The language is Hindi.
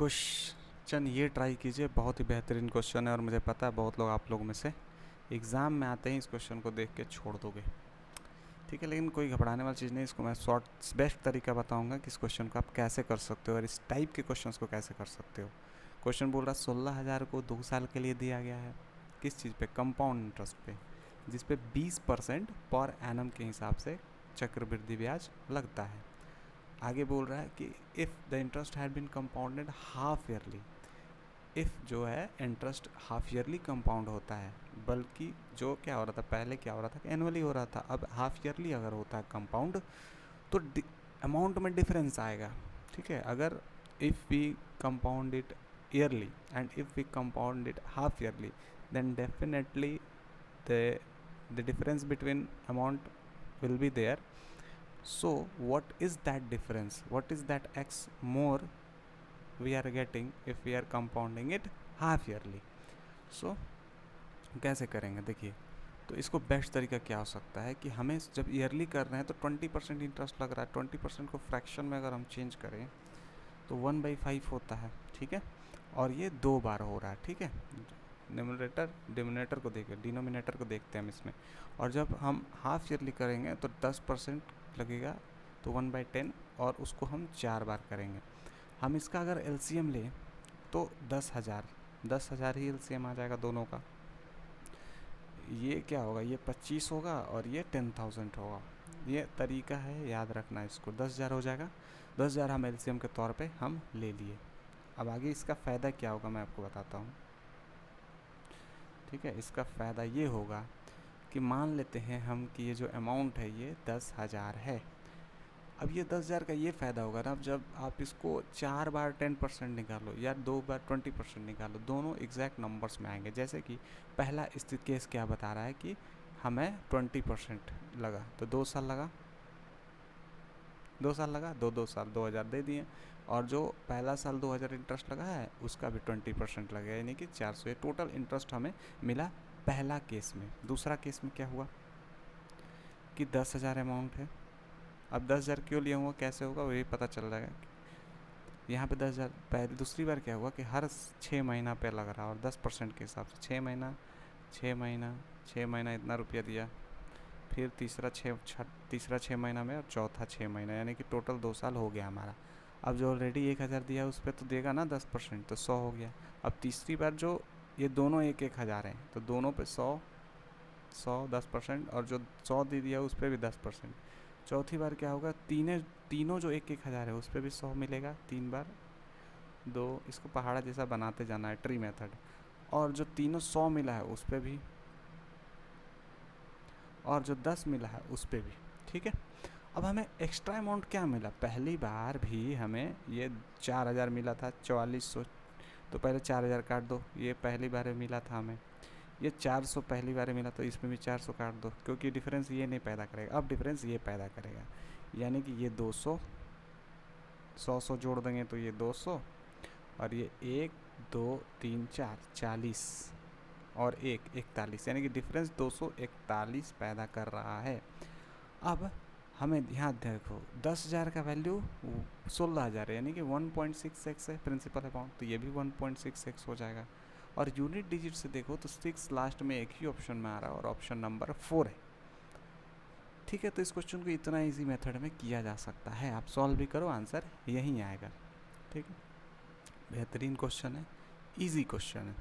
क्वेश्चन ये ट्राई कीजिए, बहुत ही बेहतरीन क्वेश्चन है और मुझे पता है बहुत लोग आप लोगों में से एग्ज़ाम में आते ही इस क्वेश्चन को देख के छोड़ दोगे, ठीक है। लेकिन कोई घबराने वाली चीज़ नहीं, इसको मैं शॉर्ट बेस्ट तरीका बताऊंगा कि इस क्वेश्चन को आप कैसे कर सकते हो और इस टाइप के क्वेश्चंस को कैसे कर सकते हो। क्वेश्चन बोल रहा 16,000 को 2 साल के लिए दिया गया है, किस चीज़ पे? कंपाउंड इंटरेस्ट पे, जिस पे 20% पर एनम के हिसाब से चक्रवृद्धि ब्याज लगता है। आगे बोल रहा है कि if the interest had been compounded half yearly, if जो है इंटरेस्ट हाफ ईयरली कंपाउंड होता है, बल्कि जो क्या हो रहा था पहले, क्या हो रहा था कि एनुअली हो रहा था, अब हाफ ईयरली अगर होता है कंपाउंड तो अमाउंट में डिफरेंस आएगा, ठीक है। अगर if we compound it yearly and if we compound it half yearly, then definitely the difference between amount will be there. So what is that difference, what is that x more we are getting if we are compounding it half yearly? So कैसे करेंगे देखिए, तो इसको बेस्ट तरीका क्या हो सकता है कि हमें जब ईयरली कर रहे हैं तो 20% इंटरेस्ट लग रहा है, 20% को फ्रैक्शन में अगर हम चेंज करें तो 1/5 होता है, ठीक है। और ये 2 बार हो रहा है, ठीक है। डिनोमिनेटर को देखिए, डिनोमिनेटर को देखते हैं हम इसमें। और जब हम हाफ ईयरली करेंगे तो 10% लगेगा, तो 1/10, और उसको हम 4 बार करेंगे। हम इसका अगर एलसीएम लें तो 10,000 ही एलसीएम आ जाएगा दोनों का। ये क्या होगा, ये 25 होगा और ये 10,000 होगा। ये तरीका है, याद रखना इसको। 10,000 हो जाएगा, 10,000 हम एलसीएम के तौर पे हम ले लिए। अब आगे इसका फ़ायदा क्या होगा मैं आपको बताता हूँ, ठीक है। इसका फ़ायदा ये होगा कि मान लेते हैं हम कि ये जो अमाउंट है ये 10,000 है। अब ये 10,000 का ये फ़ायदा होगा ना, अब जब आप इसको 4 बार 10% निकालो या 2 बार 20% निकालो, दोनों एग्जैक्ट नंबर्स में आएंगे। जैसे कि पहला केस क्या बता रहा है कि हमें 20% लगा, तो 2 साल लगा, 2 साल लगा, 2 साल 2,000 दे दिए। और जो पहला साल 2,000 इंटरेस्ट लगा है उसका भी 20% लगेगा, यानी कि 400। ये टोटल इंटरेस्ट हमें मिला पहला केस में। दूसरा केस में क्या हुआ कि 10,000 अमाउंट है। अब 10,000 क्यों लिया हुआ, कैसे होगा वही पता चल जाएगा। यहाँ पे 10,000 पहले, दूसरी बार क्या हुआ कि हर 6 महीना पे लग रहा, और 10% के हिसाब से 6 महीना इतना रुपया दिया, फिर तीसरा 6 महीना में, और चौथा 6 महीना, यानी कि टोटल 2 साल हो गया हमारा। अब जो ऑलरेडी 1,000 दिया उस पर तो देगा ना 10%, तो 100 हो गया। अब तीसरी बार जो ये दोनों 1,000 हैं, तो दोनों पे 100 10%, और जो 100 दे दिया उस पर भी 10%। चौथी बार क्या होगा, तीनों जो 1,000 है उस पर भी 100 मिलेगा, 3 बार 2, इसको पहाड़ा जैसा बनाते जाना है, ट्री मेथड। और जो तीनों 100 मिला है उस पर भी, और जो 10 मिला है उस पर भी, ठीक है। अब हमें एक्स्ट्रा अमाउंट क्या मिला, पहली बार भी हमें ये 4,000 मिला था, 4400, तो पहले 4,000 काट दो, ये पहली बार मिला था हमें। ये 400 पहली बार मिला, तो इसमें भी 400 काट दो, क्योंकि डिफरेंस ये नहीं पैदा करेगा, अब डिफरेंस ये पैदा करेगा, यानी कि ये 200, 100 जोड़ देंगे तो ये 200, और ये 1 2 3 4 40, और 41, यानी कि डिफरेंस 241 पैदा कर रहा है। अब हमें यहाँ देखो 10,000 का वैल्यू 16,000 है, यानी कि 1.6x है प्रिंसिपल अमाउंट, तो ये भी 1.6x हो जाएगा। और यूनिट डिजिट से देखो तो 6 लास्ट में एक ही ऑप्शन में आ रहा है, और ऑप्शन नंबर 4 है, ठीक है। तो इस क्वेश्चन को इतना इजी मेथड में किया जा सकता है, आप सॉल्व भी करो आंसर यहीं आएगा, ठीक है। बेहतरीन क्वेश्चन है, इजी क्वेश्चन है।